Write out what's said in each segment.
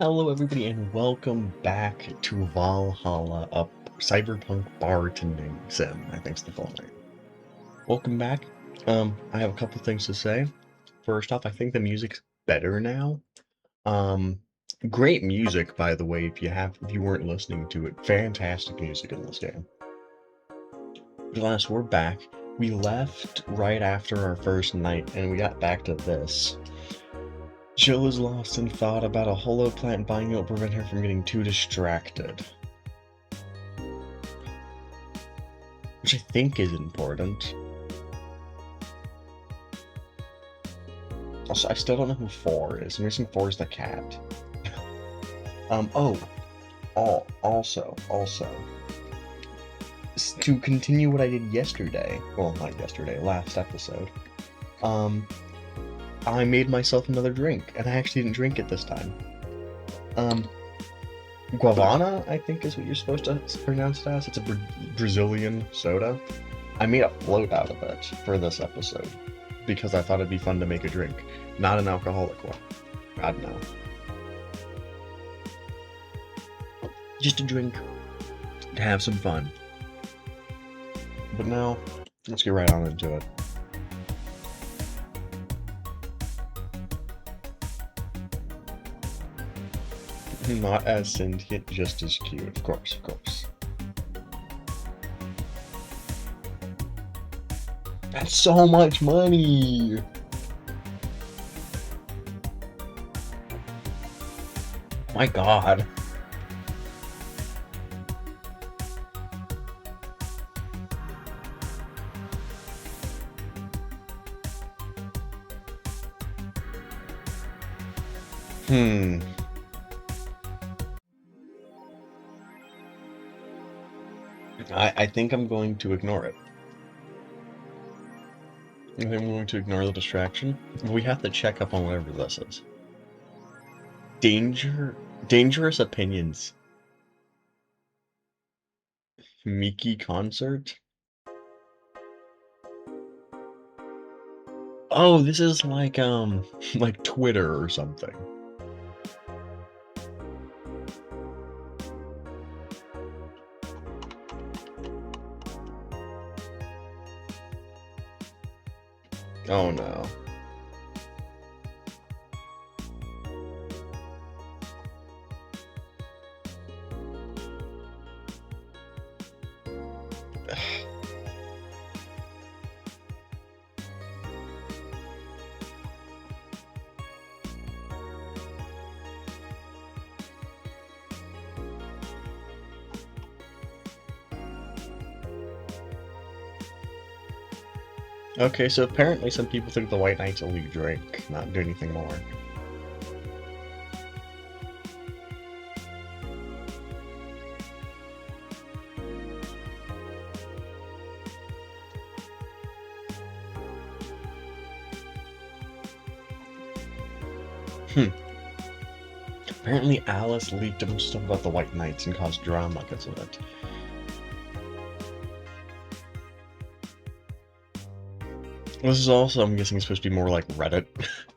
Hello, everybody, and welcome back to Valhalla, a cyberpunk bartending sim, I think's the full name. Welcome back. I have a couple things to say. First off, I think the music's better now. Great music, by the way, if you weren't listening to it. Fantastic music in this game. Plus, we're back. We left right after our first night, and we got back to this. Jill is lost in thought about a holo plant buying it will prevent her from getting too distracted. Which I think is important. Also, I still don't know who 4 is. I'm guessing 4 is the cat. Also, to continue what I did yesterday, well, not yesterday, last episode, I made myself another drink, and I actually didn't drink it this time. Guavana, I think is what you're supposed to pronounce it as. It's a Brazilian soda. I made a float out of it for this episode, because I thought it'd be fun to make a drink. Not an alcoholic one. God, no. Just a drink to have some fun. But now, let's get right on into it. Not as sentient, just as cute. Of course, of course. That's so much money! My god. I think I'm going to ignore it. I think I'm going to ignore the distraction. We have to check up on whatever this is. Dangerous opinions. Miki concert? Oh, this is like Twitter or something. Oh no. Okay, so apparently some people think the White Knight's only drink, not do anything more. Apparently Alice leaked some stuff about the White Knights and caused drama because of it. This is also, I'm guessing, supposed to be more like Reddit,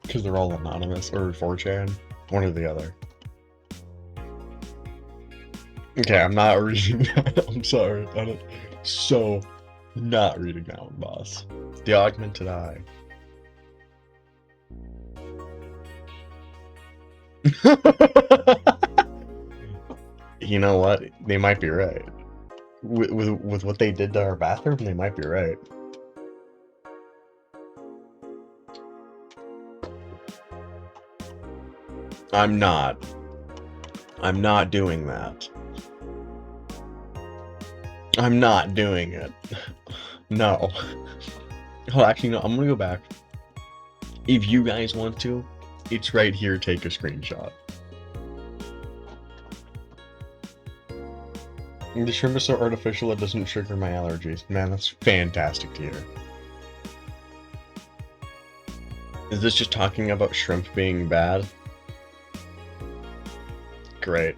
because they're all anonymous, or 4chan, one or the other. Okay, I'm not reading that. I'm sorry. So, not reading that one, boss. The Augmented Eye. You know what? They might be right. With what they did to our bathroom, they might be right. I'm not doing that. I'm not doing it. No. Oh, actually, no, I'm gonna go back. If you guys want to, it's right here, take a screenshot. The shrimp is so artificial it doesn't trigger my allergies. Man, that's fantastic to hear. Is this just talking about shrimp being bad? Great.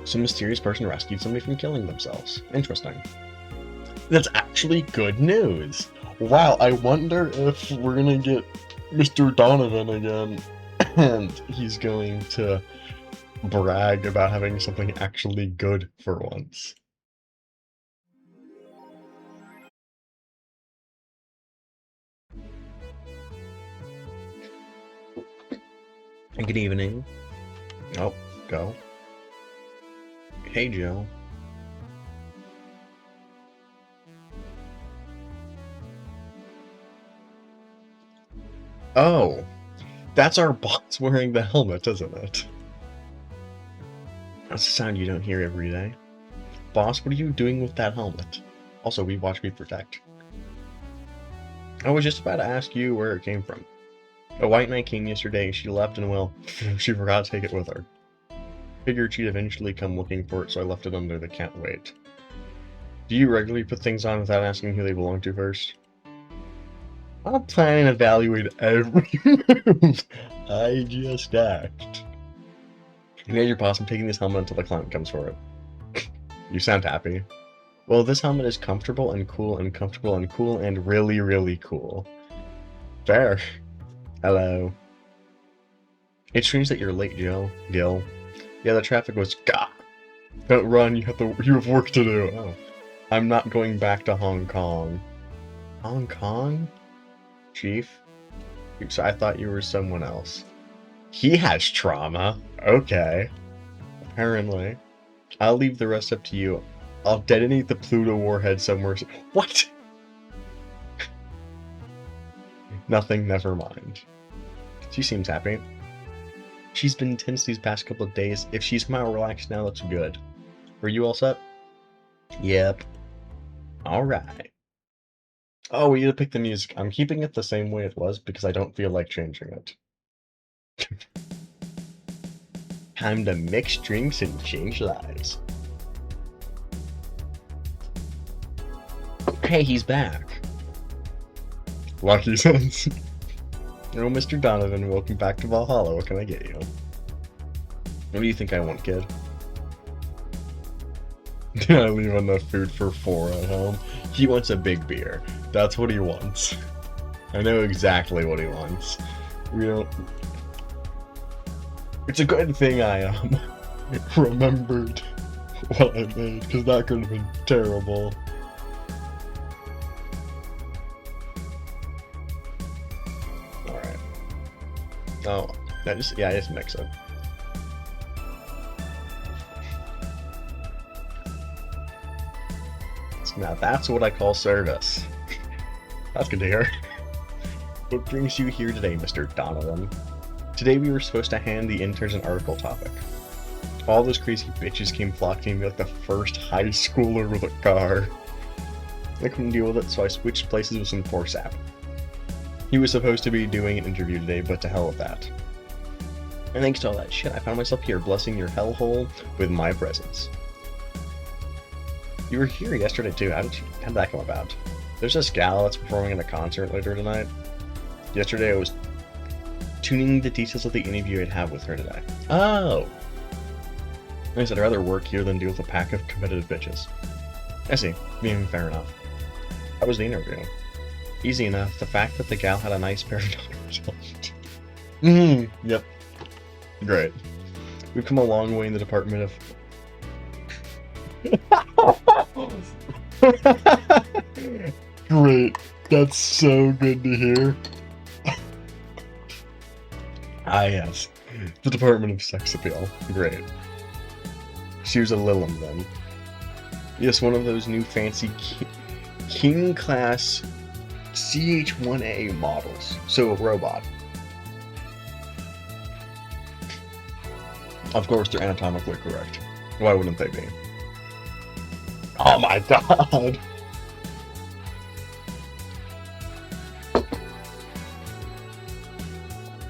Some mysterious person rescued somebody from killing themselves. Interesting. That's actually good news. Wow, I wonder if we're gonna get Mr. Donovan again, and he's going to brag about having something actually good for once. Good evening. Oh, go. Hey, Joe. Oh, that's our boss wearing the helmet, isn't it? That's a sound you don't hear every day. Boss, what are you doing with that helmet? Also, we watch, we protect. I was just about to ask you where it came from. A white knight came yesterday, she left, and well, she forgot to take it with her. Figured she'd eventually come looking for it, so I left it under the can't wait. Do you regularly put things on without asking who they belong to first? I'll plan and evaluate every move I just act. You guys are boss, I'm taking this helmet until the client comes for it. You sound happy. Well, this helmet is comfortable and cool and comfortable and cool and really, really cool. Fair. Hello. It's strange that you're late, Gil. Yeah, the traffic was gah. Don't run, you have work to do. Oh. I'm not going back to Hong Kong. Hong Kong? Chief? Oops, I thought you were someone else. He has trauma. Okay. Apparently. I'll leave the rest up to you. I'll detonate the Pluto warhead somewhere. What? Nothing, never mind. She seems happy. She's been tense these past couple of days. If she's more relaxed now, that's good. Were you all set? Yep. Alright. Oh, we need to pick the music. I'm keeping it the same way it was because I don't feel like changing it. Time to mix drinks and change lives. Hey, he's back. Lucky sense. Oh, Mr. Donovan, welcome back to Valhalla. What can I get you? What do you think I want, kid? Did I leave enough food for 4 at home? He wants a big beer. That's what he wants. I know exactly what he wants. You know, it's a good thing I remembered what I made, because that could have been terrible. Alright. Oh, I just mix it. Now that's what I call service. That's good to hear. What brings you here today, Mr. Donovan? Today we were supposed to hand the interns an article topic. All those crazy bitches came flocking to me like the first high schooler with a car. I couldn't deal with it, so I switched places with some poor sap. He was supposed to be doing an interview today, but to hell with that. And thanks to all that shit, I found myself here blessing your hellhole with my presence. You were here yesterday too. How did that come about? There's this gal that's performing at a concert later tonight. Yesterday I was tuning the details of the interview I'd have with her today. Oh! I said I'd rather work here than deal with a pack of competitive bitches. I see. Being fair enough. How was the interview? Easy enough. The fact that the gal had a nice pair of daughters. Yep. Great. We've come a long way in the department of... Great. That's so good to hear. Ah, yes. The Department of Sex Appeal. Great. She was a Lilum then. Yes, one of those new fancy King class CH-1A models. So a robot. Of course, they're anatomically correct. Why wouldn't they be? Oh my god!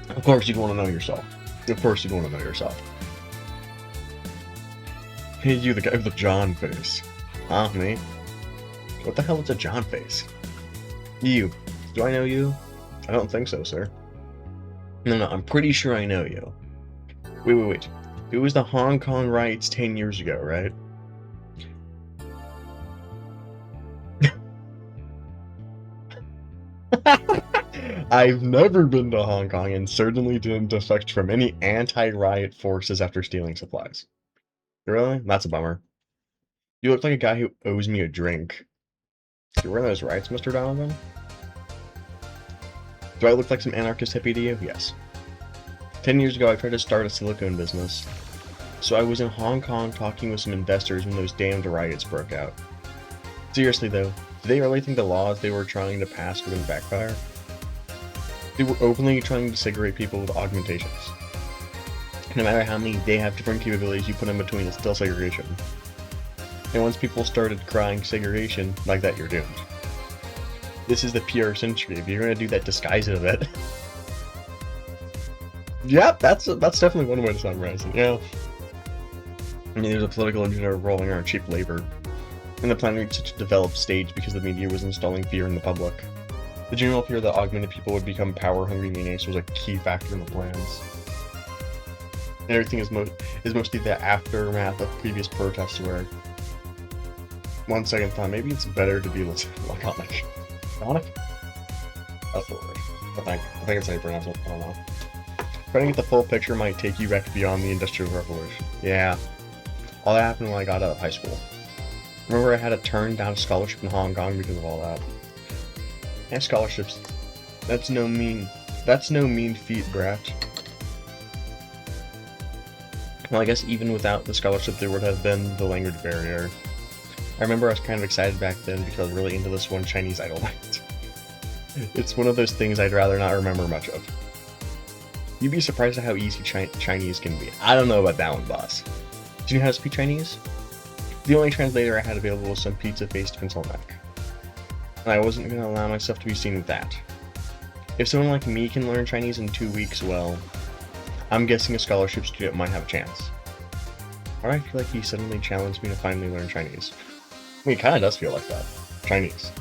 Of course you'd want to know yourself. Of course you'd want to know yourself. Hey, you, the guy with the John face. Huh, me? What the hell is a John face? You. Do I know you? I don't think so, sir. No, I'm pretty sure I know you. Wait. It was the Hong Kong riots 10 years ago, right? I've never been to Hong Kong and certainly didn't defect from any anti-riot forces after stealing supplies. Really? That's a bummer. You look like a guy who owes me a drink. You wearing those rights, Mr. Donovan? Do I look like some anarchist hippie to you? Yes. 10 years ago, I tried to start a silicone business. So I was in Hong Kong talking with some investors when those damned riots broke out. Seriously though, do they really think the laws they were trying to pass were going to backfire? They were openly trying to segregate people with augmentations. No matter how many they have different capabilities you put in between, it's still segregation. And once people started crying segregation, like that, you're doomed. This is the PR century. If you're going to do that, disguise it a bit. Yep, that's definitely one way to summarize it, yeah. I mean, there's a political agenda rolling around cheap labor, and the plan reached such a developed stage because the media was installing fear in the public. The general fear that augmented people would become power-hungry maniacs was a key factor in the plans. And everything is mostly the aftermath of previous protests where, one second thought, maybe it's better to be laconic. Laconic? That's the word. I think it's how you pronounce it, I don't know. Trying to get the full picture might take you back beyond the Industrial Revolution. Yeah. All that happened when I got out of high school. Remember I had to turn down a scholarship in Hong Kong because of all that. And scholarships. That's no mean feat, brat. Well, I guess even without the scholarship there would have been the language barrier. I remember I was kind of excited back then because I was really into this one Chinese idol night. It's one of those things I'd rather not remember much of. You'd be surprised at how easy Chinese can be. I don't know about that one, boss. Do you know how to speak Chinese? The only translator I had available was some pizza-faced pencil neck. And I wasn't going to allow myself to be seen with that. If someone like me can learn Chinese in 2 weeks, well, I'm guessing a scholarship student might have a chance. Or I feel like he suddenly challenged me to finally learn Chinese. I mean, it kind of does feel like that. Chinese.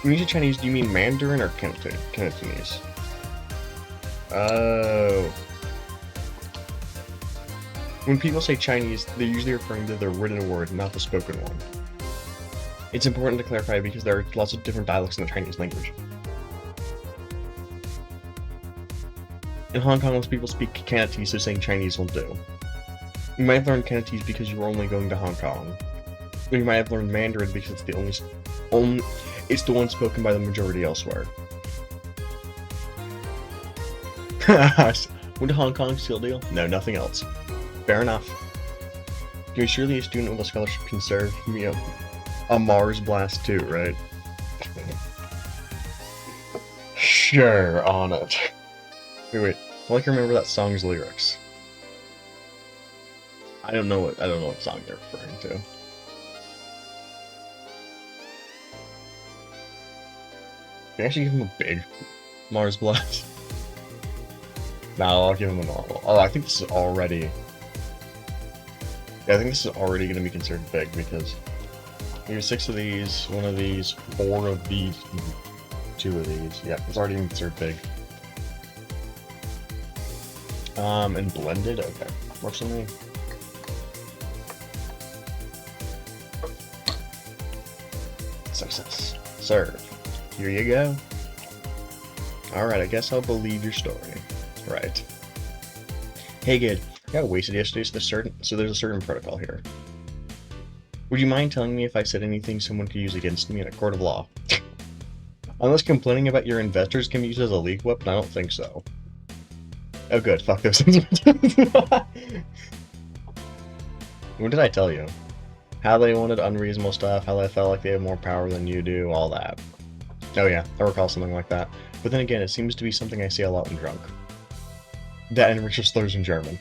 When you say Chinese, do you mean Mandarin or Cantonese? Oh. When people say Chinese, they're usually referring to the written word, not the spoken one. It's important to clarify because there are lots of different dialects in the Chinese language. In Hong Kong, most people speak Cantonese, so saying Chinese won't do. You might have learned Cantonese because you were only going to Hong Kong. Or you might have learned Mandarin because it's the it's the one spoken by the majority elsewhere. Went to Hong Kong, seal deal? No, nothing else. Fair enough. You're surely a student with a scholarship can serve, a Mars blast too, right? Sure, on it. Wait, I like to remember that song's lyrics. I don't know what song they're referring to. Can I actually give him a big Mars blast? No, I'll give him a normal. Oh, I think this is already... Yeah, I think this is already going to be considered big because here's 6 of these, 1 of these, 4 of these, 2 of these. Yeah, it's already considered big. And blended? Okay. Works for me. Success. Serve. Here you go. Alright, I guess I'll believe your story. Right. Hey, good. I got wasted yesterday, so there's a certain protocol here. Would you mind telling me if I said anything someone could use against me in a court of law? Unless complaining about your investors can be used as a legal weapon, I don't think so. Oh good, fuck those things. What did I tell you? How they wanted unreasonable stuff, how they felt like they have more power than you do, all that. Oh yeah, I recall something like that. But then again, it seems to be something I say a lot when drunk. That and racial slurs in German.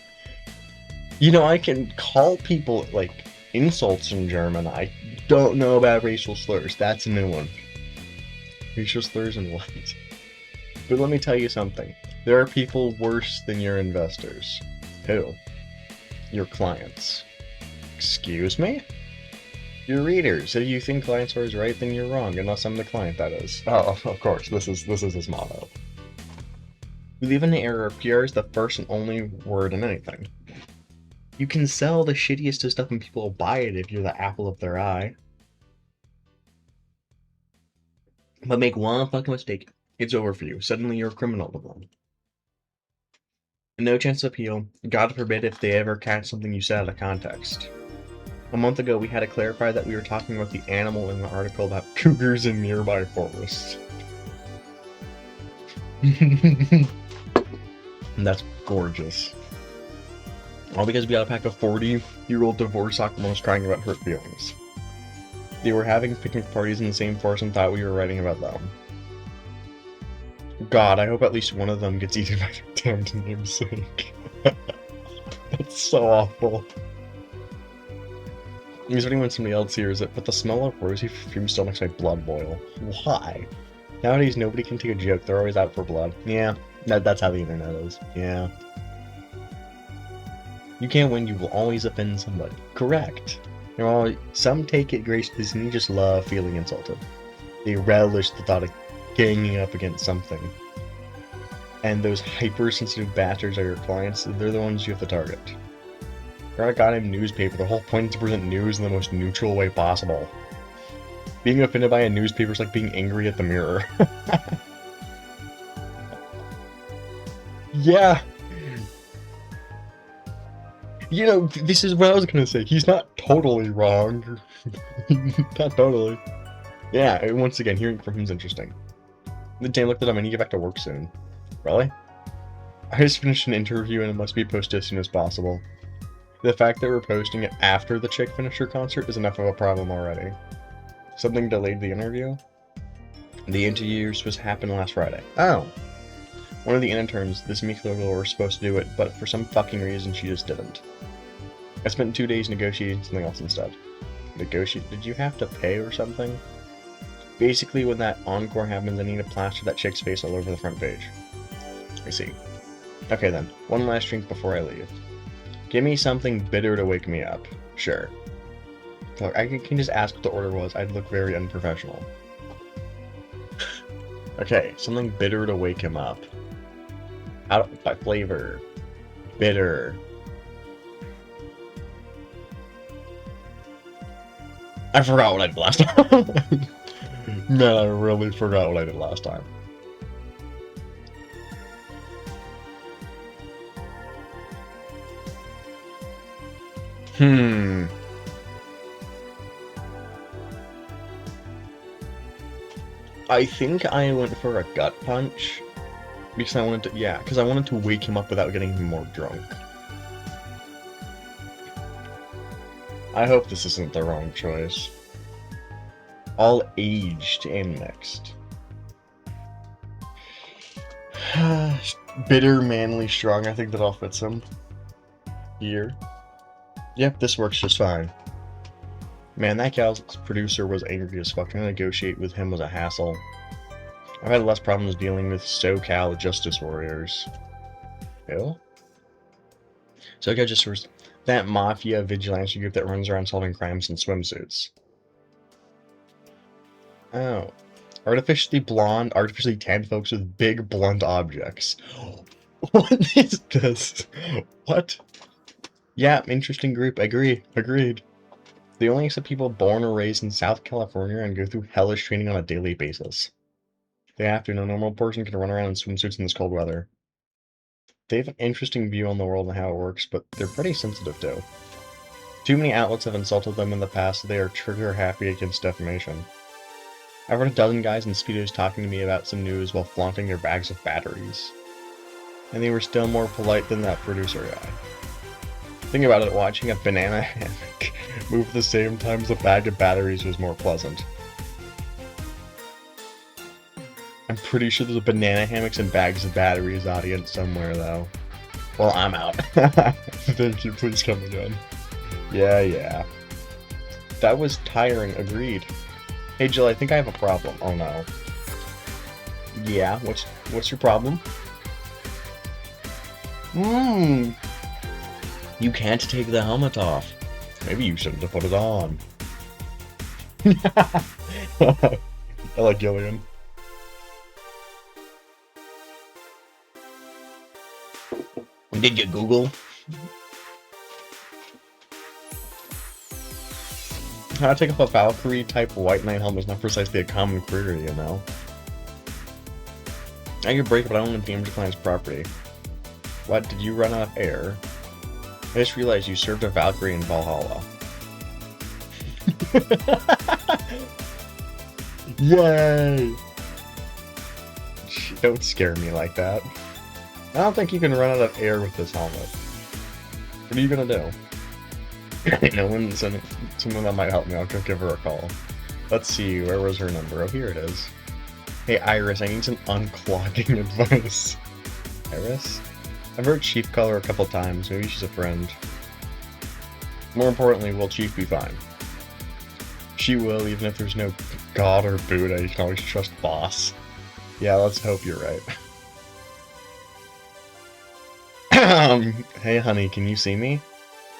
You know, I can call people, like, insults in German. I don't know about racial slurs. That's a new one. Racial slurs and what? But let me tell you something. There are people worse than your investors. Who? Your clients. Excuse me? Your readers. If you think clients are always right, then you're wrong. Unless I'm the client, that is. Oh, of course. This is his motto. We live in an era where PR is the first and only word in anything. You can sell the shittiest of stuff and people will buy it if you're the apple of their eye. But make one fucking mistake, it's over for you. Suddenly you're a criminal to them. No chance of appeal. God forbid if they ever catch something you said out of context. A month ago, we had to clarify that we were talking about the animal in the article about cougars in nearby forests. And that's gorgeous. All because we got a pack of 40-year-old divorce aquilons crying about hurt feelings. They were having picnic parties in the same forest and thought we were writing about them. God, I hope at least one of them gets eaten by their damned namesake. That's so awful. Usually when somebody else hears it, but the smell of rosy perfume still makes my blood boil. Why? Nowadays nobody can take a joke, they're always out for blood. Yeah, that's how the internet is. Yeah. You can't win, you will always offend somebody. Correct. Some take it graciously and just love feeling insulted. They relish the thought of ganging up against something. And those hypersensitive bastards are your clients, they're the ones you have to target. You're a goddamn newspaper, the whole point is to present news in the most neutral way possible. Being offended by a newspaper is like being angry at the mirror. Yeah. You know, this is what I was gonna say. He's not totally wrong. Not totally. Yeah, once again, hearing from him is interesting. Dan looked at him and he get back to work soon. Really? I just finished an interview and it must be posted as soon as possible. The fact that we're posting it after the chick finished her concert is enough of a problem already. Something delayed the interview? The interview was supposed to happen last Friday. Oh. One of the interns, this meek little girl, was supposed to do it, but for some fucking reason she just didn't. I spent 2 days negotiating something else instead. Did you have to pay or something? Basically, when that encore happens, I need to plaster that chick's face all over the front page. I see. Okay then, one last drink before I leave. Give me something bitter to wake me up. Sure. Look, I can just ask what the order was. I'd look very unprofessional. Okay, something bitter to wake him up. By flavor. Bitter. I forgot what I did last time. Man, I really forgot what I did last time. I think I went for a gut punch. Because I wanted to wake him up without getting him more drunk. I hope this isn't the wrong choice. All aged and mixed. Bitter, manly, strong, I think that all fits him. Here. Yep, this works just fine. Man, that gal's producer was angry as fuck. Trying to negotiate with him was a hassle. I've had less problems dealing with SoCal Justice Warriors. Who? SoCal Justice Warriors. That mafia vigilante group that runs around solving crimes in swimsuits. Oh. Artificially blonde, artificially tanned folks with big, blunt objects. What is this? What? Yeah, interesting group. Agreed. They only accept people born or raised in South California and go through hellish training on a daily basis. They have to. No normal person can run around in swimsuits in this cold weather. They have an interesting view on the world and how it works, but they're pretty sensitive too. Too many outlets have insulted them in the past, so they are trigger happy against defamation. I've heard a dozen guys in Speedos talking to me about some news while flaunting their bags of batteries. And they were still more polite than that producer guy. Think about it, watching a banana hammock move at the same time as a bag of batteries was more pleasant. I'm pretty sure there's a banana hammocks and bags of batteries audience somewhere, though. Well, I'm out. Thank you, please come again. Yeah. That was tiring, agreed. Hey Jill, I think I have a problem. Oh no. Yeah, what's your problem? You can't take the helmet off. Maybe you shouldn't have put it on. I like Gillian. Did you Google? How to take off a Valkyrie type White Knight helmet is not precisely a common query, you know? I can break it, but I don't want to damage client's property. What? Did you run out of air? I just realized you served a Valkyrie in Valhalla. Yay! Don't scare me like that. I don't think you can run out of air with this helmet. What are you gonna do? No one, someone that might help me. I'll go give her a call. Let's see, where was her number? Oh, here it is. Hey Iris, I need some unclogging advice. Iris? I've heard Chief call her a couple times. Maybe she's a friend. More importantly, will Chief be fine? She will, even if there's no God or Buddha. You can always trust Boss. Yeah, let's hope you're right. Hey honey, can you see me?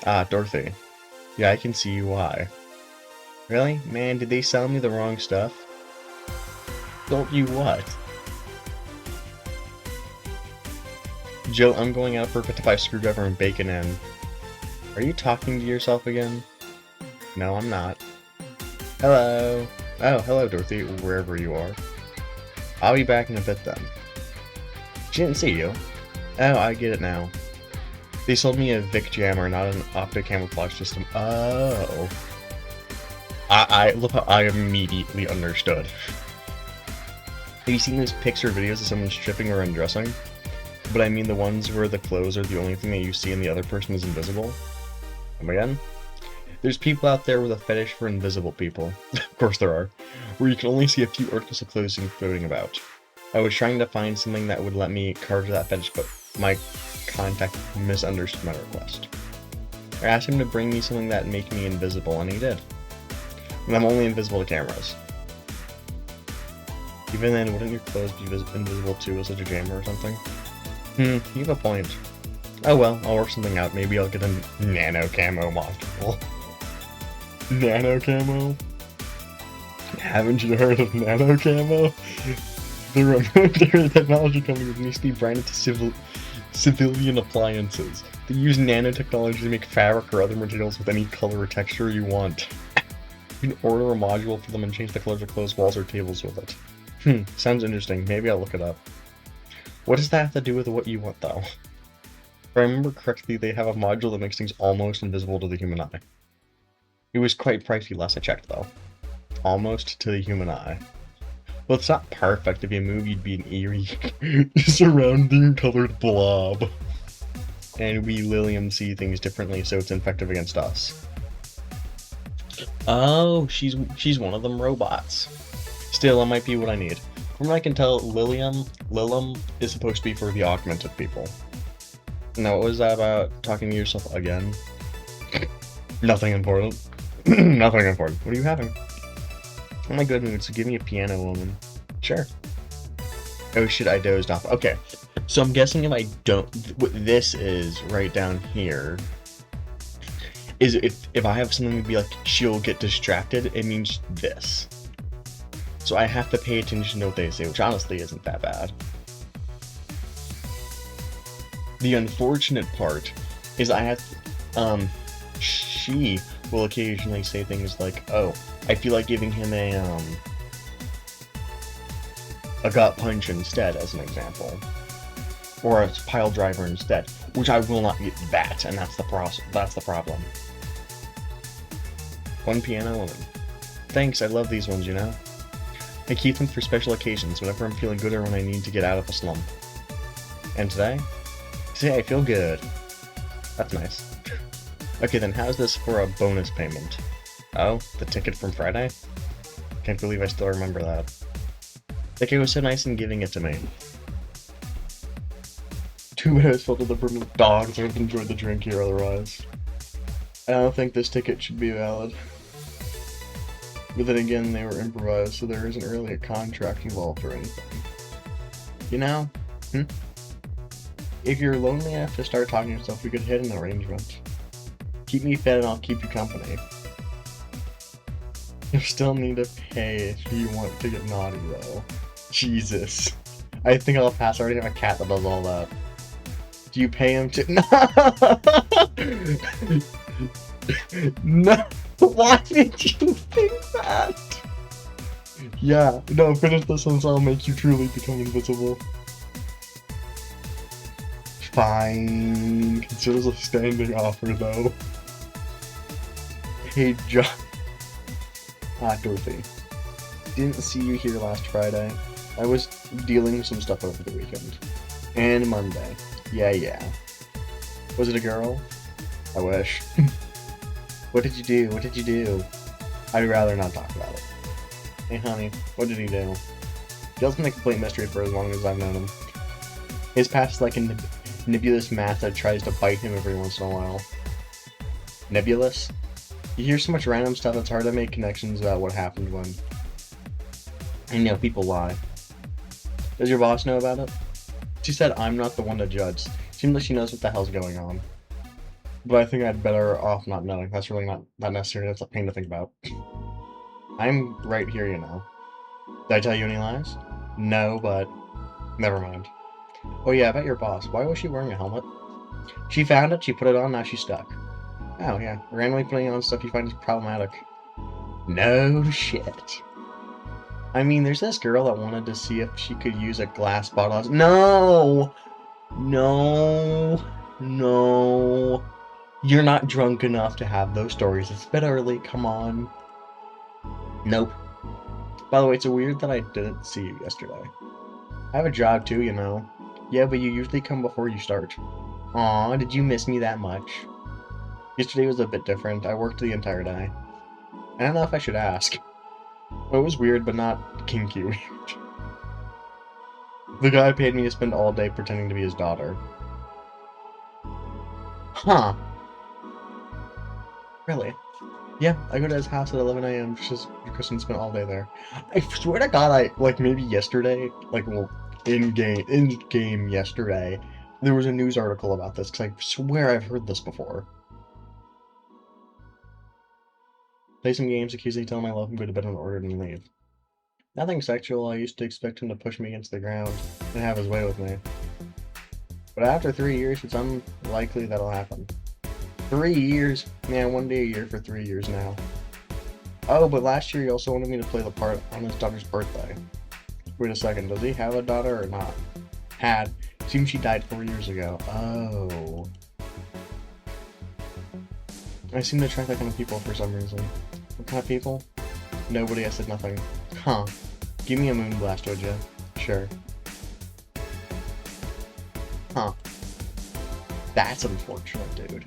Ah, Dorothy. Yeah, I can see you. Why? Really? Man, did they sell me the wrong stuff? Don't you what? Joe, I'm going out for a 55 screwdriver and bacon in. Are you talking to yourself again? No, I'm not. Hello. Oh, hello, Dorothy, wherever you are. I'll be back in a bit then. She didn't see you. Oh, I get it now. They sold me a Vic jammer, not an optic camouflage system. Oh. I love how I immediately understood. Have you seen those pics or videos of someone stripping or undressing? But I mean the ones where the clothes are the only thing that you see and the other person is invisible? Come again? There's people out there with a fetish for invisible people. Of course there are. Where you can only see a few articles of clothing floating about. I was trying to find something that would let me carve that fetish, but my contact misunderstood my request. I asked him to bring me something that make me invisible, and he did. And I'm only invisible to cameras. Even then, wouldn't your clothes be invisible too with such a jammer or something? You have a point. Oh well, I'll work something out. Maybe I'll get a nano camo module. Nano camo? Haven't you heard of nano camo? The remote technology company needs to be branded to civilian appliances. They use nanotechnology to make fabric or other materials with any color or texture you want. You can order a module for them and change the colors of clothes, walls, or tables with it. Sounds interesting. Maybe I'll look it up. What does that have to do with what you want, though? If I remember correctly, they have a module that makes things almost invisible to the human eye. It was quite pricey last I checked, though. Almost to the human eye. Well, it's not perfect. If you move, you'd be an eerie, surrounding colored blob. And we Lilium see things differently, so it's infective against us. Oh, she's one of them robots. Still, it might be what I need. From what I can tell, Lilium is supposed to be for the augmented people. Now, what was that about talking to yourself again? Nothing important. Nothing important. What are you having? I'm in a good mood, so give me a piano, woman. Sure. Oh shit, I dozed off. Okay, so I'm guessing if I don't... What this is, right down here, is if I have something to be like, she'll get distracted, it means this. So I have to pay attention to what they say, which honestly isn't that bad. The unfortunate part is I have... she will occasionally say things like, oh, I feel like giving him a gut punch instead, as an example. Or a pile driver instead, which I will not get that, and that's the problem. One piano woman. Thanks, I love these ones, you know? I keep them for special occasions, whenever I'm feeling good or when I need to get out of a slump. And today? Today I feel good. That's nice. Okay, then how's this for a bonus payment? Oh, the ticket from Friday? Can't believe I still remember that. The kid was so nice in giving it to me. Too bad I was filled with the burden of dogs. I would have enjoyed the drink here otherwise. I don't think this ticket should be valid. But then again, they were improvised, so there isn't really a contract involved or anything. You know? If you're lonely enough to start talking to yourself, we could hit an arrangement. Keep me fed and I'll keep you company. You still need to pay if you want to get naughty, though. Jesus. I think I'll pass. I already have a cat that does all that. Do you pay him to... No! No! Why did you think that? Yeah, no, finish this one so I'll make you truly become invisible. Fine. Considers a standing offer, though. Hey, John. Dorothy. Didn't see you here last Friday. I was dealing with some stuff over the weekend. And Monday. Yeah. Was it a girl? I wish. What did you do? What did you do? I'd rather not talk about it. Hey, honey, what did he do? He has been a complete mystery for as long as I've known him. His past is like a nebulous mass that tries to bite him every once in a while. Nebulous? You hear so much random stuff it's hard to make connections about what happened when. And you know, people lie. Does your boss know about it? She said I'm not the one to judge. Seems like she knows what the hell's going on. But I think I'd better off not knowing. That's really not necessary. That's a pain to think about. I'm right here, you know. Did I tell you any lies? No, but never mind. Oh yeah, about your boss. Why was she wearing a helmet? She found it, she put it on, now she's stuck. Oh yeah, randomly putting on stuff you find is problematic. No shit. I mean, there's this girl that wanted to see if she could use a glass bottle. No! You're not drunk enough to have those stories. It's a bit early, come on. Nope. By the way, it's weird that I didn't see you yesterday. I have a job too, you know. Yeah, but you usually come before you start. Aw, did you miss me that much? Yesterday was a bit different. I worked the entire day. I don't know if I should ask. It was weird, but not kinky weird. The guy paid me to spend all day pretending to be his daughter. Huh. Really? Yeah, I go to his house at 11 a.m. just because I spent all day there. I swear to God, maybe yesterday, in-game yesterday, there was a news article about this, because I swear I've heard this before. Play some games, occasionally tell him I love him, go to bed in order and leave. Nothing sexual, I used to expect him to push me against the ground and have his way with me. But after 3 years, it's unlikely that'll happen. 3 years? Yeah, 1 day a year for 3 years now. Oh, but last year he also wanted me to play the part on his daughter's birthday. Wait a second, does he have a daughter or not? Had. Seems she died 4 years ago. Oh. I seem to attract that kind of people for some reason. What kind of people? Nobody, I said nothing. Huh. Give me a moon blast, would ya? Sure. Huh. That's unfortunate, dude.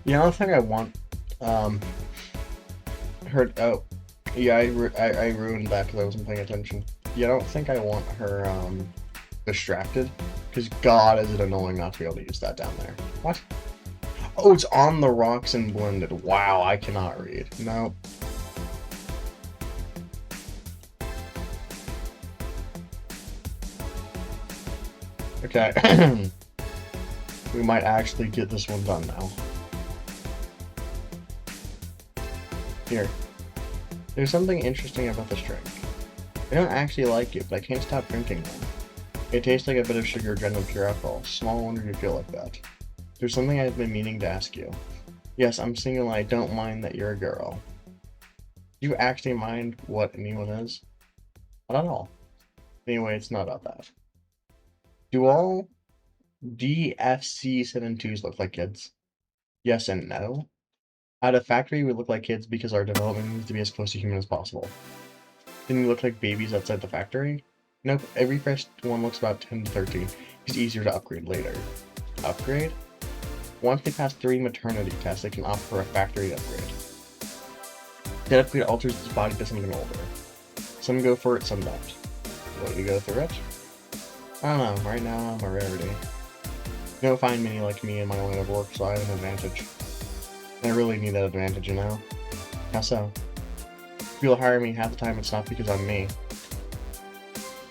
Yeah, I don't think I want, her, oh, yeah, I ruined that because I wasn't paying attention. Yeah, I don't think I want her, distracted, because God, is it annoying not to be able to use that down there. What? Oh, it's on the rocks and blended. Wow, I cannot read. No. Okay. We might actually get this one done now. Here. There's something interesting about this drink. I don't actually like it, but I can't stop drinking them. It tastes like a bit of sugar drowned in pure alcohol. Small wonder you feel like that. There's something I've been meaning to ask you. Yes, I'm single and I don't mind that you're a girl. Do you actually mind what anyone is? Not at all. Anyway, it's not about that. Do all DFC-72s look like kids? Yes and no. At a factory, we look like kids because our development needs to be as close to human as possible. Then we look like babies outside the factory? Nope, every fresh one looks about 10 to 13. It's easier to upgrade later. Upgrade? Once they pass 3 maternity tests, they can opt for a factory upgrade. That upgrade alters its body to something older. Some go for it, some don't. Will you go through it? I don't know, right now I'm a rarity. You don't find many like me in my line of work, so I have an advantage. And I really need that advantage, you know? How so? If people hire me half the time, it's not because I'm me.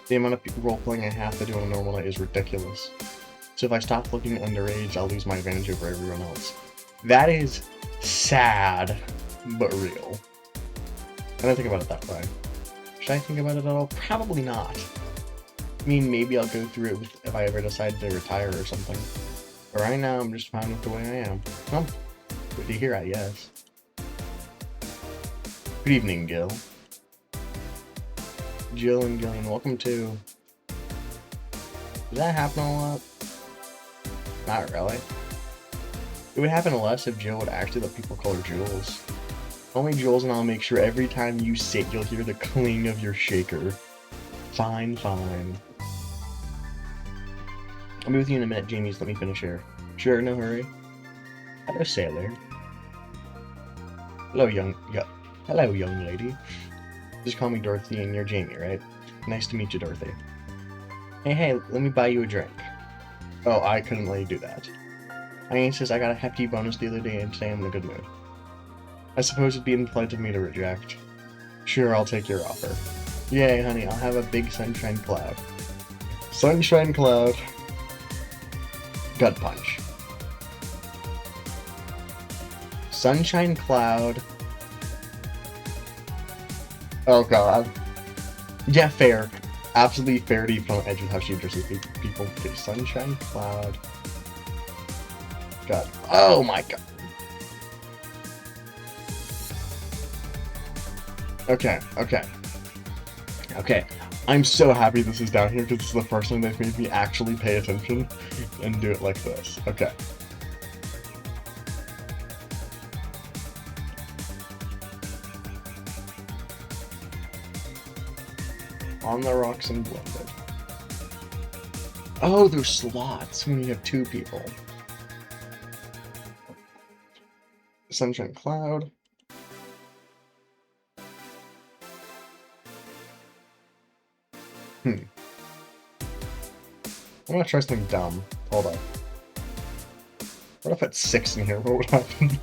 The amount of role-playing I have to do on a normal night is ridiculous. So if I stop looking underage, I'll lose my advantage over everyone else. That is sad, but real. I don't think about it that way. Should I think about it at all? Probably not. I mean, maybe I'll go through it if I ever decide to retire or something. But right now, I'm just fine with the way I am. Well, good to hear, I guess. Good evening, Gil. Jill and Gillian, welcome to... Does that happen a lot? Not really. It would happen less if Jill would actually let people call her Jules. Only Jules, and I'll make sure every time you sit, you'll hear the cling of your shaker. Fine, fine. I'll be with you in a minute, Jamie's. Let me finish here. Sure, no hurry. Hello, sailor. Hello, young lady. Just call me Dorothy, and you're Jamie, right? Nice to meet you, Dorothy. Hey, let me buy you a drink. Oh, I couldn't let you do that. I insist. I got a hefty bonus the other day, and today I'm in a good mood. I suppose it'd be impolite of me to reject. Sure, I'll take your offer. Yay, honey, I'll have a big sunshine cloud. Sunshine cloud. Gut punch. Sunshine cloud. Oh god. Yeah, fair. Absolutely fair to even on the edge of how she addresses people. Okay, sunshine cloud. God. Oh my god. Okay. I'm so happy this is down here because this is the first time they've made me actually pay attention and do it like this. Okay. On the rocks and blended. Oh, there's slots when you have two people. Sunshine cloud. I'm gonna try something dumb. Hold on. What if it's 6 in here? What would happen?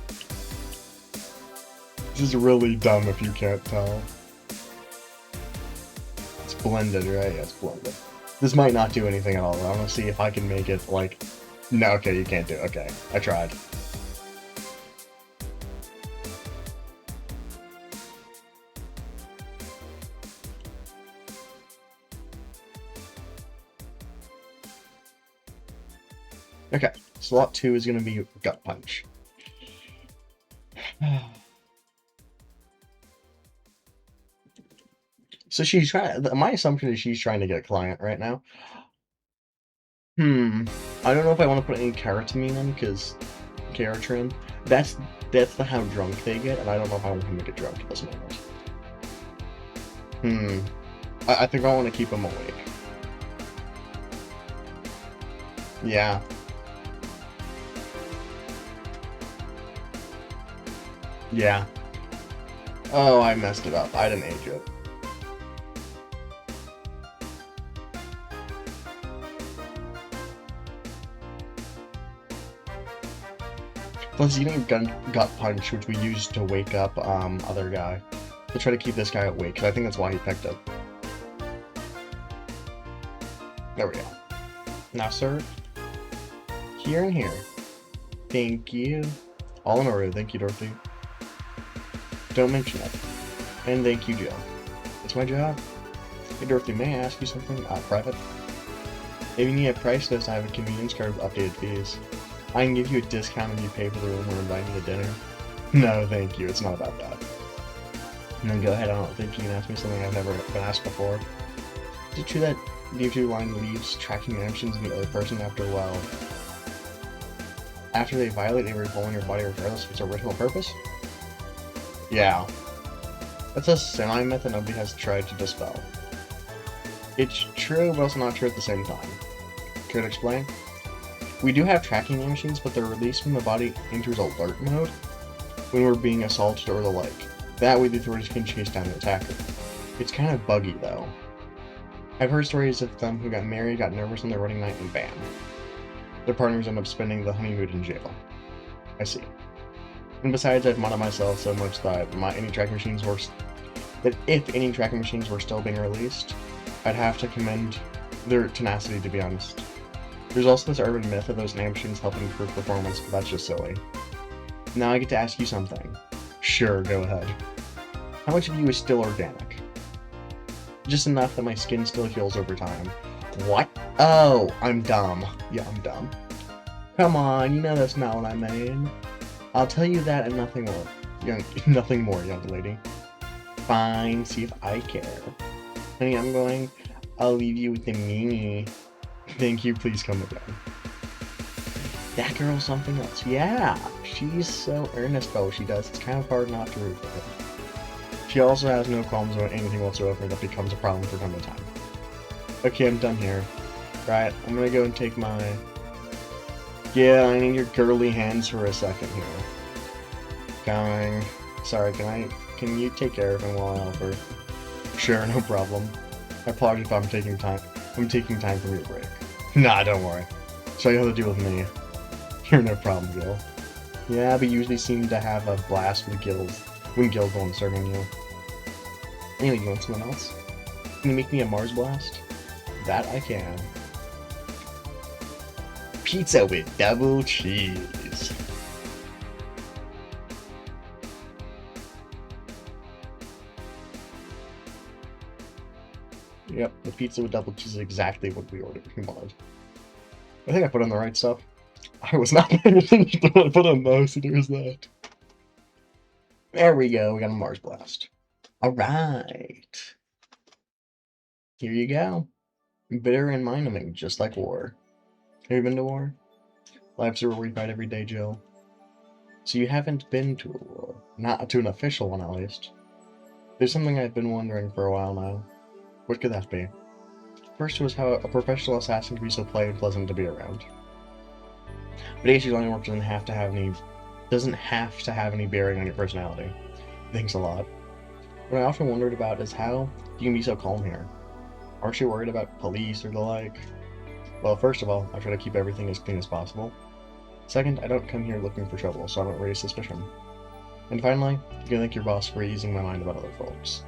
This is really dumb if you can't tell. It's blended, right? Yeah, it's blended. This might not do anything at all. I want to see if I can make it like... No, okay, you can't do it. Okay, I tried. Okay, slot 2 is going to be gut punch. So she's trying. My assumption is she's trying to get a client right now. I don't know if I want to put any keratin in because keratin. That's how drunk they get, and I don't know if I want him to get drunk at this moment. I think I want to keep him awake. Yeah. Yeah. Oh, I messed it up. I didn't age it. Plus, eating gut punch, which we used to wake up other guy, to try to keep this guy awake, because I think that's why he picked it. There we go. Now, sir, here and here. Thank you. All in a row. Thank you, Dorothy. Don't mention it. And thank you, Jill. It's my job. Hey, Dorothy, may I ask you something? Private? If you need a price list, I have a convenience card with updated fees. I can give you a discount when you pay for the room or invite me to dinner. No, thank you. It's not about that. And then go ahead. I don't think you can ask me something I've never been asked before. Is it true that D2 line leaves tracking actions in the other person after a while? After they violate, they recall in your body regardless of its original purpose? Yeah. That's a semi-myth that nobody has tried to dispel. It's true, but also not true at the same time. Care to explain? We do have tracking machines, but they're released when the body enters alert mode, when we're being assaulted or the like. That way the authorities can chase down the attacker. It's kind of buggy, though. I've heard stories of them who got married, got nervous on their wedding night, and bam. Their partners end up spending the honeymoon in jail. I see. And besides, I've modded myself so much that if any tracking machines were still being released, I'd have to commend their tenacity, to be honest. There's also this urban myth of those NAM machines help improve performance, but that's just silly. Now I get to ask you something. Sure, go ahead. How much of you is still organic? Just enough that my skin still heals over time. What? Oh, I'm dumb. Yeah, I'm dumb. Come on, you know that's not what I mean. I'll tell you that and nothing more. Nothing more, young lady. Fine, see if I care. Honey, I'll leave you with the meanie. Thank you, please come again. That girl's something else. Yeah, she's so earnest about what she does. It's kind of hard not to root for her. She also has no qualms about anything whatsoever that becomes a problem from time to time. Okay, I'm done here. Right, I'm gonna go and take my... Yeah, I need your girly hands for a second here. Coming. Sorry, can you take care of him while I help her? Sure, no problem. I apologize if I'm taking time from your break. Nah, don't worry. So you have to deal with me. You're no problem, Gil. Yeah, but you usually seem to have a blast with Gil's when Gil's the one serving you. Anyway, you want someone else? Can you make me a Mars blast? That I can. Pizza with double cheese. Yep, the pizza with double cheese is exactly what we ordered. We wanted. I think I put on the right stuff. I was not paying attention to what I put on those, so there's that. There we go, we got a Mars blast. Alright. Here you go. Bitter and mind-numbing, just like war. Have you been to war? Life's a war we fight every day, Jill. So you haven't been to a war. Not to an official one, at least. There's something I've been wondering for a while now. What could that be? First was how a professional assassin can be so polite and pleasant to be around. But Ace's line of work doesn't have to have any bearing on your personality. Thanks a lot. What I often wondered about is how you can be so calm here. Aren't you worried about police or the like? Well, first of all, I try to keep everything as clean as possible. Second, I don't come here looking for trouble, so I don't raise suspicion. And finally, you can thank your boss for easing my mind about other folks.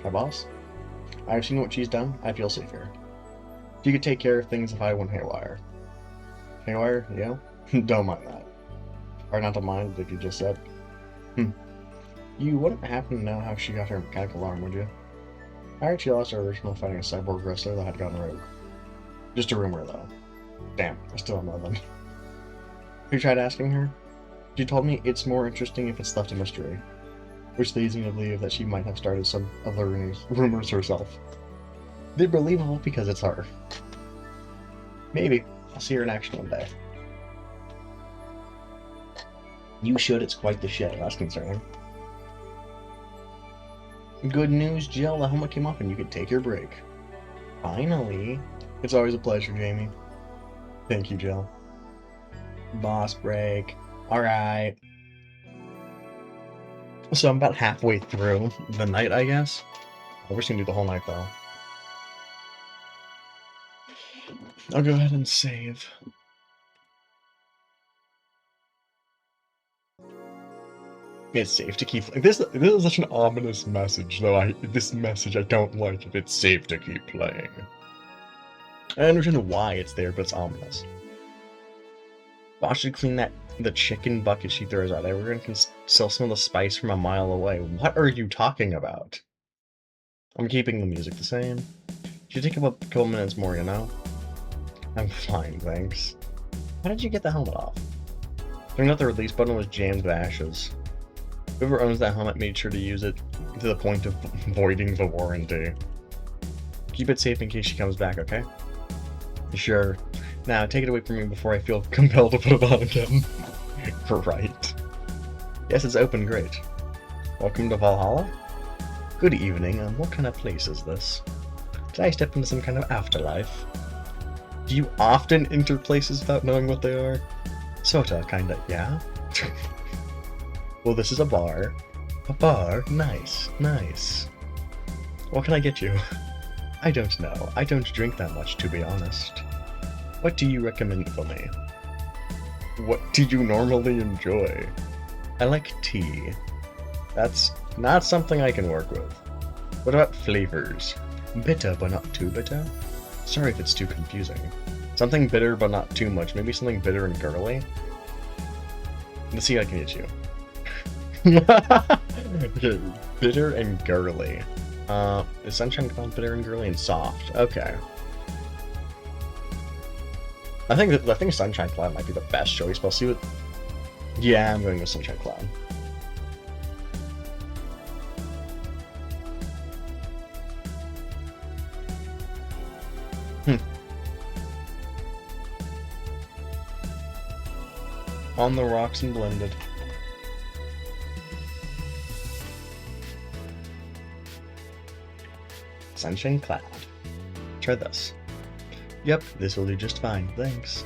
My boss? I've seen what she's done, I feel safe here. She could take care of things if I went haywire. Haywire? Yeah? Don't mind that. Or not to mind what you just said. You wouldn't happen to know how she got her mechanical arm, would you? I heard she lost her original fighting a cyborg wrestler that had gone rogue. Just a rumor, though. Damn, I still don't know them. Have you tried asking her? She told me it's more interesting if it's left a mystery, which leads me to believe that she might have started some of the rumors herself. They're believable because it's her. Maybe. I'll see her in action one day. You should, it's quite the show, that's concerning. Good news, Jill, the helmet came off and you could take your break. Finally. It's always a pleasure, Jamie. Thank you, Jill. Boss break. Alright. So I'm about halfway through the night, I guess. We're just gonna do the whole night, though. I'll go ahead and save. It's safe to keep... This is such an ominous message, though. This message I don't like if it's safe to keep playing. I understand why it's there, but it's ominous. Boss should clean the chicken bucket she throws out. Everyone can still smell the spice from a mile away. What are you talking about? I'm keeping the music the same. Should take a couple minutes more, you know? I'm fine, thanks. How did you get the helmet off? Turning out the release button was jammed with ashes. Whoever owns that helmet made sure to use it to the point of voiding the warranty. Keep it safe in case she comes back, okay? Sure. Now, take it away from me before I feel compelled to put it on again. Right. Yes, it's open, great. Welcome to Valhalla? Good evening, what kind of place is this? Did I step into some kind of afterlife? Do you often enter places without knowing what they are? Sorta, kinda, yeah? Well, this is a bar. A bar? Nice, nice. What can I get you? I don't know. I don't drink that much, to be honest. What do you recommend for me? What do you normally enjoy? I like tea. That's not something I can work with. What about flavors? Bitter, but not too bitter? Sorry if it's too confusing. Something bitter, but not too much. Maybe something bitter and girly? Let's see what I can get you. Okay, bitter and girly. Is Sunshine Cloud bitter and girly and soft? Okay. I think Sunshine Cloud might be the best choice, but I'll see what. Yeah, I'm going with Sunshine Cloud. Hmm. On the rocks and blended. Sunshine Cloud. Try this. Yep, this will do just fine, thanks.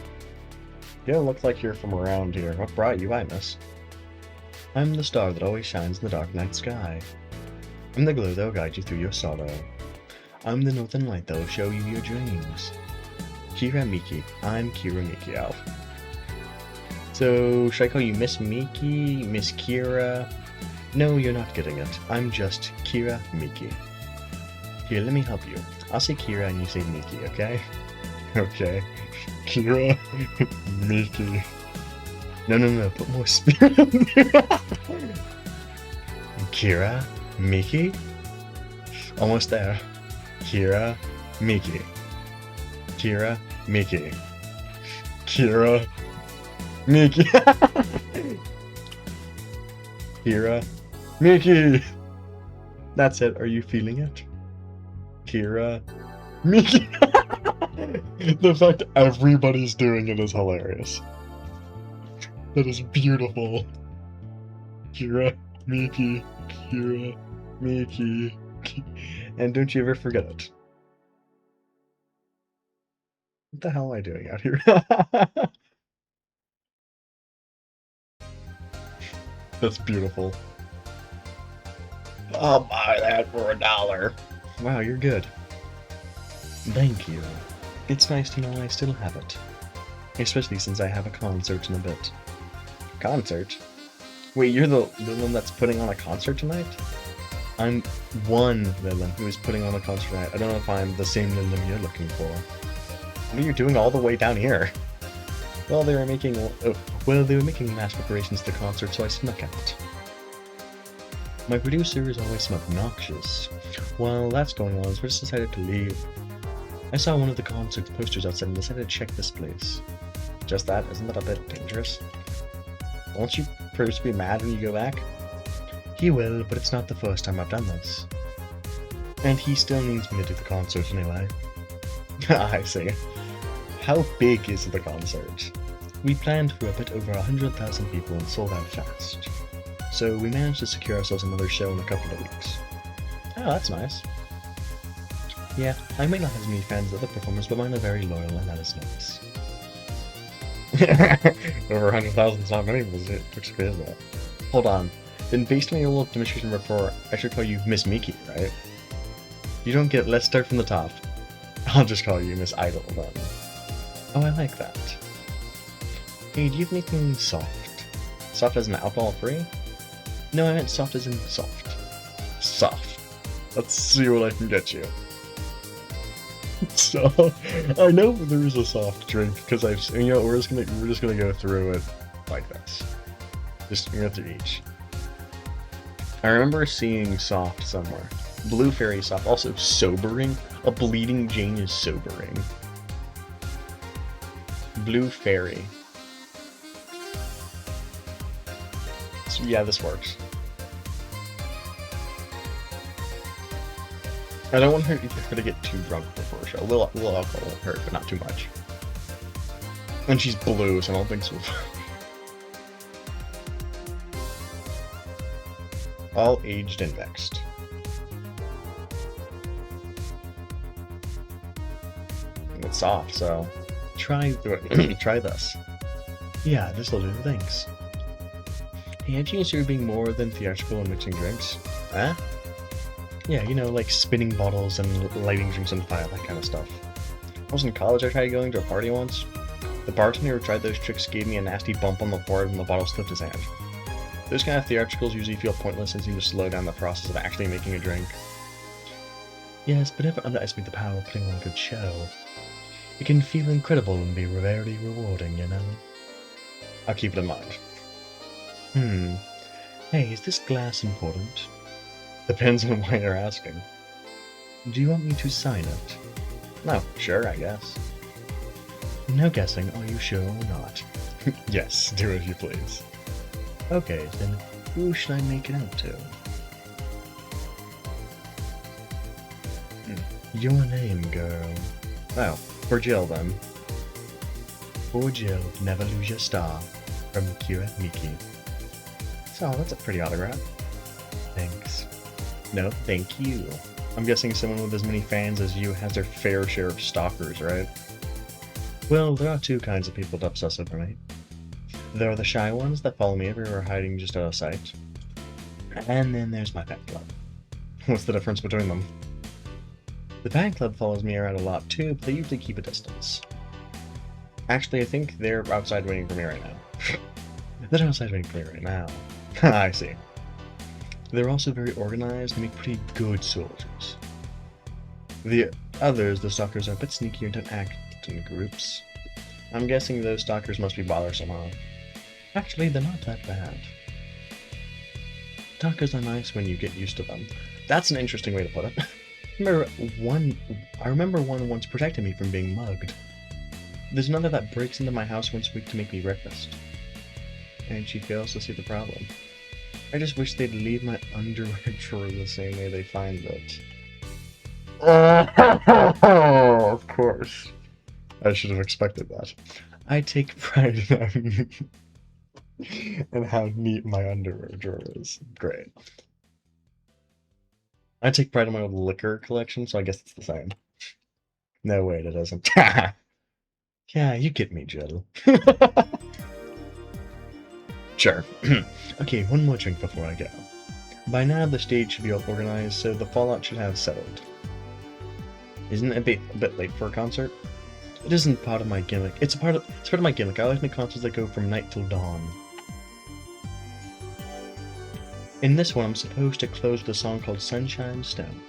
You don't look like you're from around here. What brought you, I miss? I'm the star that always shines in the dark night sky. I'm the glow that will guide you through your sorrow. I'm the northern light that will show you your dreams. Kira Miki. I'm Kira Mikio. So, should I call you Miss Miki? Miss Kira? No, you're not getting it. I'm just Kira Miki. Here, let me help you. I'll say Kira and you say Miki, okay? Okay. Kira Miki. No, put more spirit in there. Kira Miki? Almost there. Kira Miki. Kira Miki. Kira Miki. Kira Miki. That's it. Are you feeling it? Kira Miki. The fact everybody's doing it is hilarious. That is beautiful. Kira Miki. Kira Miki. And don't you ever forget it. What the hell am I doing out here? That's beautiful. I'll buy that for $1. Wow, you're good. Thank you. It's nice to know I still have it. Especially since I have a concert in a bit. Concert? Wait, you're the one that's putting on a concert tonight? I'm one villain who is putting on a concert tonight. I don't know if I'm the same villain you're looking for. What are you doing all the way down here? Well, they were making mass preparations to the concert, so I snuck out. My producer is always some obnoxious. While that's going on, I just decided to leave. I saw one of the concert's posters outside and decided to check this place. Just that, isn't that a bit dangerous? Won't you producer be mad when you go back? He will, but it's not the first time I've done this. And he still needs me to do the concert anyway. I see. How big is the concert? We planned for a bit over 100,000 people and sold out fast. So we managed to secure ourselves another show in a couple of weeks. Oh, that's nice. Yeah, I may not have as many fans as other performers, but mine are very loyal, and that is nice. Over 100,000 is not many, was it? Looks good, is that? Hold on. Then based on your little demonstration before, I should call you Miss Miki, right? You don't get, let's start from the top. I'll just call you Miss Idol then. Oh, I like that. Hey, do you have anything soft? Soft as in alcohol-free? No, I meant soft as in soft. Soft. Let's see what I can get you. So, I know there is a soft drink, because we're just gonna go through it like this. Just go through each. I remember seeing soft somewhere. Blue Fairy soft, also sobering. A bleeding Jane is sobering. Blue Fairy. So, yeah, this works. I don't want her to get too drunk before a show. A little alcohol won't hurt, but not too much. And she's blue, so I don't think so. All aged and mixed. It's soft, so try this. Yeah, this'll do. Thanks. Hey, have you considered being more than theatrical and mixing drinks? Huh? Yeah, you know, like spinning bottles and lighting drinks on fire, that kind of stuff. I was in college, I tried going to a party once. The bartender who tried those tricks gave me a nasty bump on the forehead when the bottle slipped his hand. Those kind of theatricals usually feel pointless and seem to slow down the process of actually making a drink. Yes, but never underestimate the power of putting on a good show. It can feel incredible and be very rewarding, you know? I'll keep it in mind. Hey, is this glass important? Depends on why you're asking. Do you want me to sign it? No, sure, I guess. No guessing, are you sure or not? Yes, do as you please. Okay, then who should I make it out to? Your name, girl. Oh, for Jill then. For Jill, never lose your star. From Kira Miki. So, that's a pretty autograph. Thanks. No, thank you. I'm guessing someone with as many fans as you has their fair share of stalkers, right? Well, there are two kinds of people to obsess over me. There are the shy ones that follow me everywhere hiding just out of sight. And then there's my fan club. What's the difference between them? The fan club follows me around a lot too, but they usually keep a distance. Actually, I think they're outside waiting for me right now. They're outside waiting for me right now. I see. They're also very organized and make pretty good soldiers. The others, the stalkers, are a bit sneakier and don't act in groups. I'm guessing those stalkers must be bothersome, huh? Actually, they're not that bad. Stalkers are nice when you get used to them. That's an interesting way to put it. I remember one once protected me from being mugged. There's another that breaks into my house once a week to make me breakfast. And she fails to see the problem. I just wish they'd leave my underwear drawer the same way they find it. Of course. I should have expected that. I take pride in how neat my underwear drawer is. Great. I take pride in my old liquor collection, so I guess it's the same. No, wait, it isn't. Yeah, you get me, Jill. Sure. Okay, one more drink before I go. By now, the stage should be all organized, so the fallout should have settled. Isn't it a bit late for a concert? It isn't part of my gimmick. It's part of my gimmick. I like my concerts that go from night till dawn. In this one, I'm supposed to close with a song called Sunshine Stone.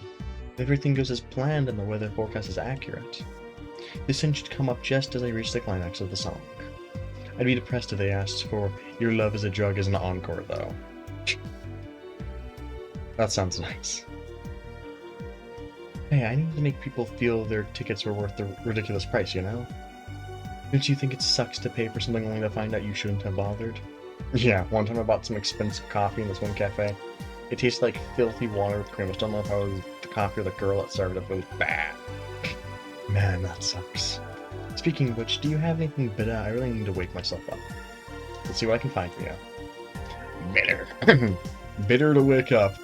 If everything goes as planned and the weather forecast is accurate, this scene should come up just as I reach the climax of the song. I'd be depressed if they asked for Your Love is a Drug as an encore, though. That sounds nice. Hey, I need to make people feel their tickets were worth the ridiculous price, you know? Don't you think it sucks to pay for something only to find out you shouldn't have bothered? Yeah, one time I bought some expensive coffee in this one cafe. It tasted like filthy water with cream. I still don't know if I was the coffee or the girl that served it, but it was bad. Man, that sucks. Speaking of which, do you have anything bitter? I really need to wake myself up. Let's see what I can find for you. Bitter. Bitter to wake up.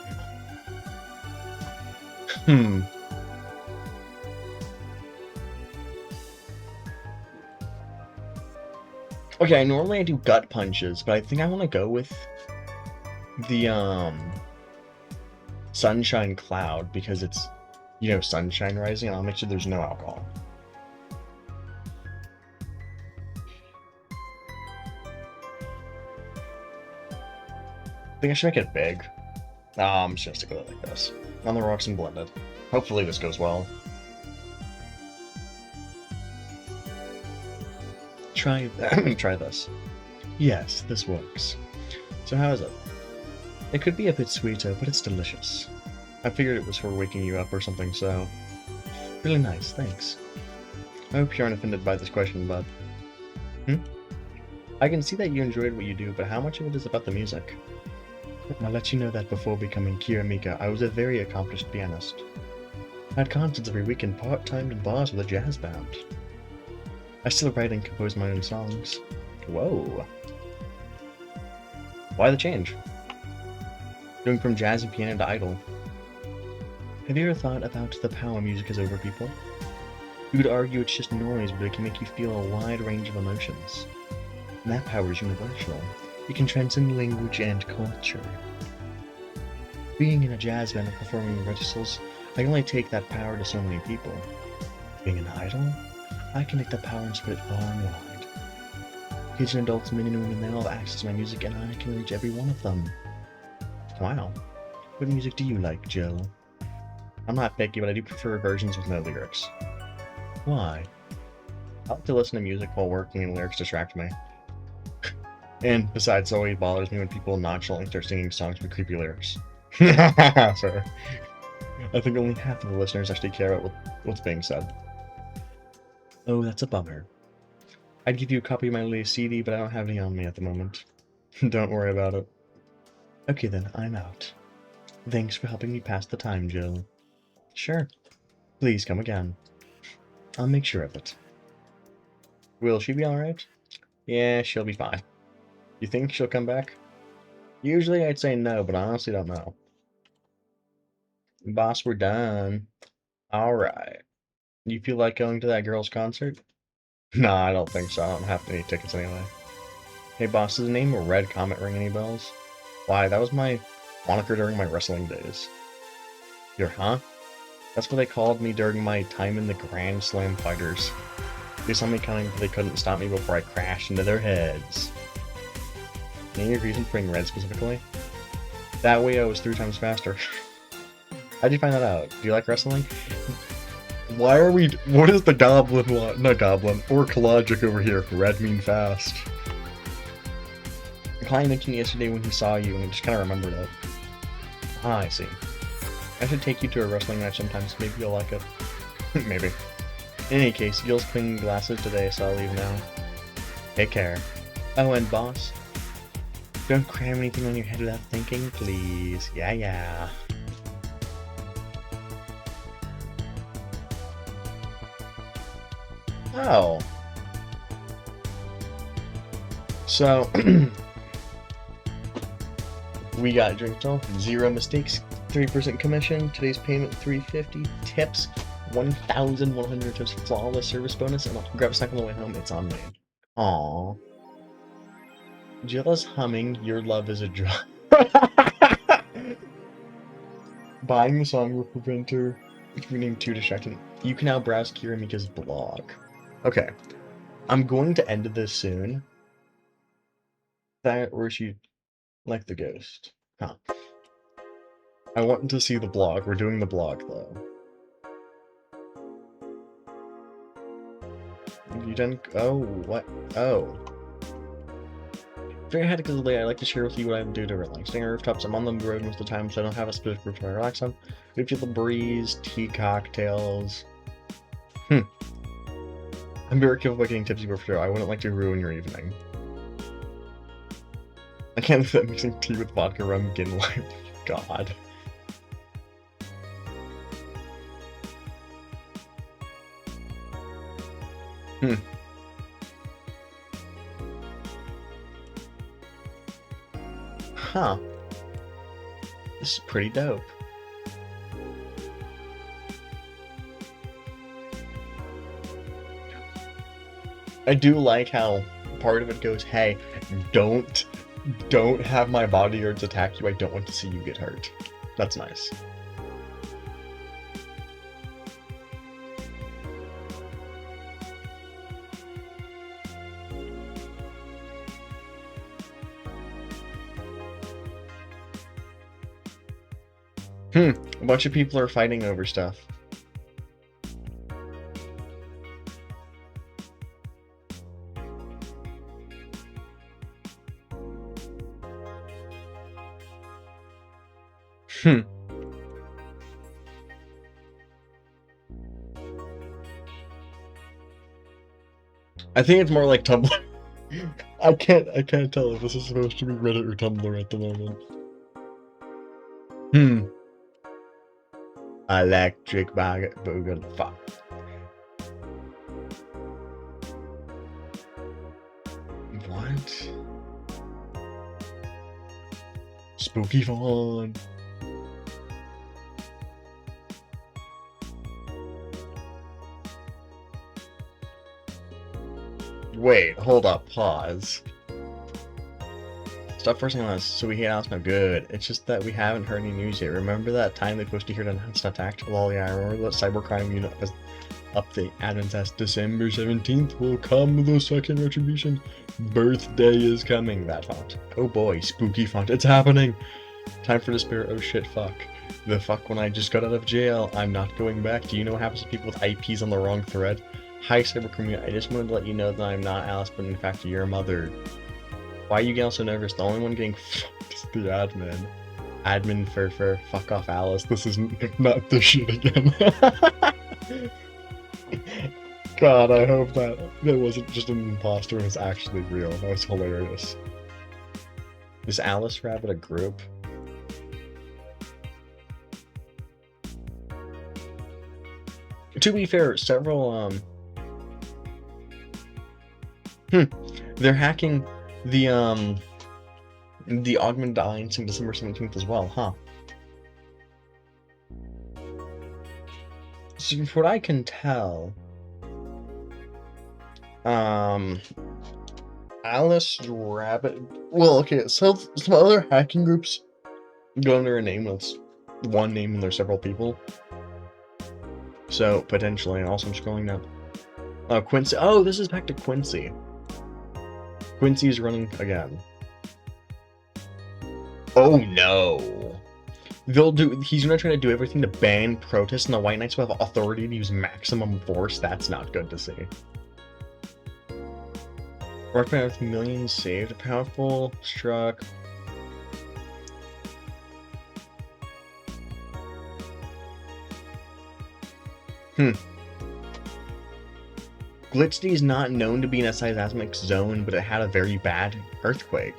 Okay, normally I do gut punches, but I think I want to go with the, Sunshine Cloud, because it's, you know, sunshine rising, and I'll make sure there's no alcohol. I think I should make it big. I'm just gonna stick with it like this. On the rocks and blended. Hopefully this goes well. Try this. Yes, this works. So how is it? It could be a bit sweeter, but it's delicious. I figured it was for waking you up or something, so... Really nice, thanks. I hope you aren't offended by this question, bud. I can see that you enjoyed what you do, but how much of it is about the music? I'll let you know that before becoming Kira Mika, I was a very accomplished pianist. I had concerts every weekend, part-time in bars with a jazz band. I still write and compose my own songs. Whoa. Why the change? Going from jazz and piano to idol. Have you ever thought about the power music has over people? You could argue it's just noise, but it can make you feel a wide range of emotions. And that power is universal. It can transcend language and culture. Being in a jazz band and performing recitals, I can only take that power to so many people. Being an idol, I can take that power and spread it far and wide. Kids and adults, men and women, they all have access to my music, and I can reach every one of them. Wow. What music do you like, Joe? I'm not picky, but I do prefer versions with no lyrics. Why? I like to listen to music while working and lyrics distract me. And besides, it always bothers me when people nonchalantly start singing songs with creepy lyrics. Sorry. I think only half of the listeners actually care about what's being said. Oh, that's a bummer. I'd give you a copy of my latest CD, but I don't have any on me at the moment. Don't worry about it. Okay then, I'm out. Thanks for helping me pass the time, Jill. Sure. Please come again. I'll make sure of it. Will she be alright? Yeah, she'll be fine. You think she'll come back? Usually I'd say no, but I honestly don't know. Boss, we're done. Alright. You feel like going to that girl's concert? Nah, I don't think so. I don't have any tickets anyway. Hey boss, does the name Red Comet ring any bells? Why, that was my moniker during my wrestling days. Your huh? That's what they called me during my time in the Grand Slam Fighters. They saw me coming, but they couldn't stop me before I crashed into their heads. Any reason for being red specifically? That way I was 3 times faster. How'd you find that out? Do you like wrestling? Why are we... What is the goblin... Not goblin. Orc logic over here. Red mean fast. The client mentioned yesterday when he saw you, and I just kind of remembered it. Ah, I see. I should take you to a wrestling match sometimes. Maybe you'll like it. Maybe. In any case, Gil's cleaning glasses today, so I'll leave now. Take care. Oh, and boss, don't cram anything on your head without thinking, please. Yeah. Oh. So, we got drink till 0 mistakes, 3% commission, today's payment $350, tips 1,100 tips, flawless service bonus, and I'll grab a snack on the way home. It's on me. Aww. Jill is humming Your Love is a Drug. Buying the song will prevent her from being too distracting. You can now browse Kira Mika's blog. Okay. I'm going to end this soon. That or she like the ghost. Huh. I want to see the blog. We're doing the blog though. You done? Oh, what? Oh. Very hectic of the day. I like to share with you what I do to relax. Staying on rooftops, I'm on the road most of the time, so I don't have a specific roof to relax on. We feel the breeze, tea cocktails. I'm very careful about getting tipsy before. I wouldn't like to ruin your evening. I can't think that mixing tea with vodka rum gin lime. God. Huh. This is pretty dope. I do like how part of it goes, hey, don't have my bodyguards attack you. I don't want to see you get hurt. That's nice. A bunch of people are fighting over stuff. I think it's more like Tumblr. I can't tell if this is supposed to be Reddit or Tumblr at the moment. Electric boogaloo fuck. What? Spooky fun. Wait, hold up, pause. Stop forcing on us, so we hate Alice now. Good. It's just that we haven't heard any news yet. Remember that time they pushed to hear to announce an attack? Well, yeah, I remember that cybercrime unit update. Admin says December 17th will come the second retribution. Birthday is coming. That font. Oh boy, spooky font. It's happening. Time for despair. Oh shit, fuck. The fuck when I just got out of jail. I'm not going back. Do you know what happens to people with IPs on the wrong thread? Hi, cybercrime. I just wanted to let you know that I'm not Alice, but in fact your mother. Why are you getting so nervous? The only one getting fucked is the admin. Admin for fuck off Alice. This is not the shit again. God, I hope that wasn't just an imposter and it's actually real. That was hilarious. Is Alice Rabbit a group? To be fair, several they're hacking the Augmented Alliance on December 17th as well, huh? So from what I can tell, Alice Rabbit. Well, okay, so some other hacking groups go under a name with one name and there's several people. So potentially, and also I'm scrolling down. Quincy. Oh, this is back to Quincy. Quincy's running again. Oh no! He's gonna try to do everything to ban protests, and the White Knights will have authority to use maximum force. That's not good to see. Workman with millions saved. A powerful struck. Glitchy is not known to be in a seismic zone, but it had a very bad earthquake.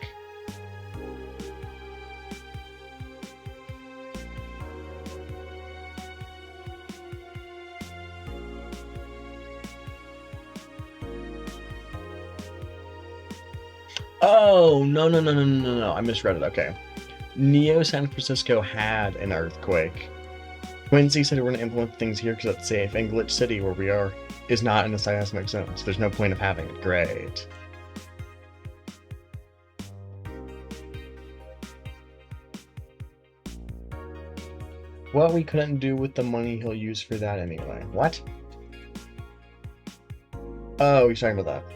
Oh, no, I misread it, okay. Neo San Francisco had an earthquake. Quincy said we're going to implement things here because it's safe, and Glitch City, where we are, is not in a seismic zone, so there's no point of having it. Great. Well, we couldn't do with the money he'll use for that anyway. What? Oh, he's talking about that.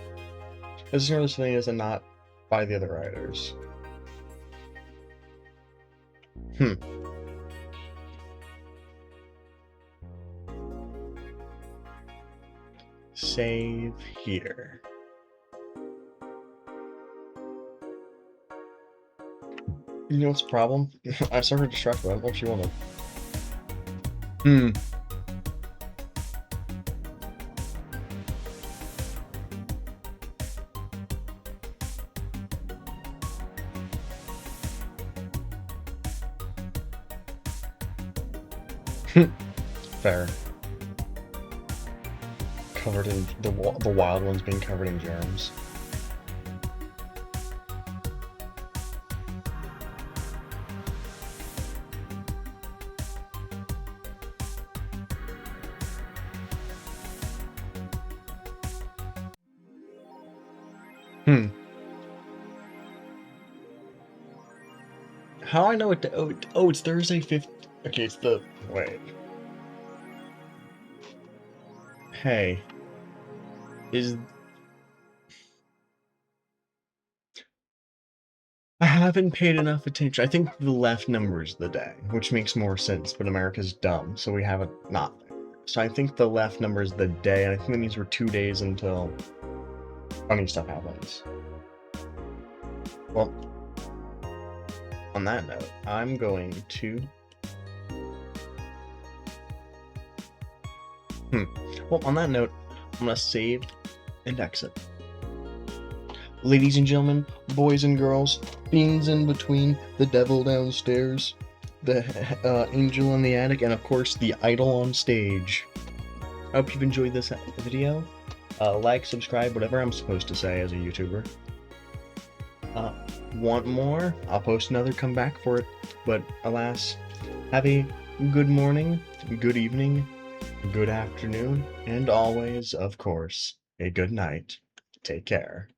This is another thing is not by the other writers. Save here. You know what's the problem? I started distracted. I don't know if you wanna. Fair. Covered in the wild ones being covered in germs. How I know it? Oh, it's Thursday 5th. Okay, it's the wait. Hey, I haven't paid enough attention. I think the left number's the day, which makes more sense, but America's dumb, so we have it not. So I think the left number's the day, and I think that means we're 2 days until funny stuff happens. Well, on that note, I'm going to... Well, on that note, I'm gonna save and exit. Ladies and gentlemen, boys and girls, beings in between, the devil downstairs, the angel in the attic, and of course the idol on stage. I hope you've enjoyed this video. Like, subscribe, whatever I'm supposed to say as a YouTuber. Want more? I'll post another, come back for it. But alas, have a good morning, good evening, good afternoon, and always, of course, a good night. Take care.